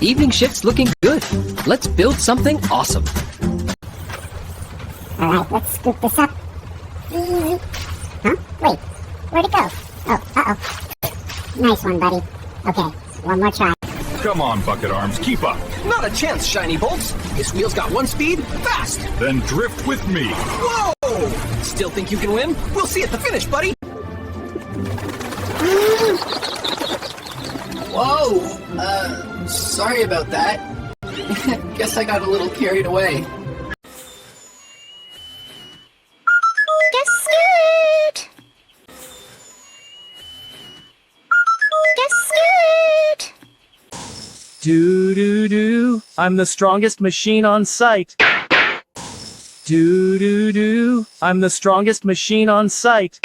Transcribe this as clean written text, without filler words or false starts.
Evening shift's looking good. Let's build something awesome. Alright, let's scoop this up. Easy. Huh? Wait, where'd it go? Oh, uh-oh. Nice one, buddy. Okay, one more try. Come on, Bucket Arms, keep up. Not a chance, Shiny Bolts. This wheel's got one speed, fast. Then drift with me. Whoa! Still think you can win? We'll see at the finish, buddy. Whoa! Sorry about that. Guess I got a little carried away. Get scared! Get scared! Do-do-do, I'm the strongest machine on site. Do-do-do, I'm the strongest machine on site.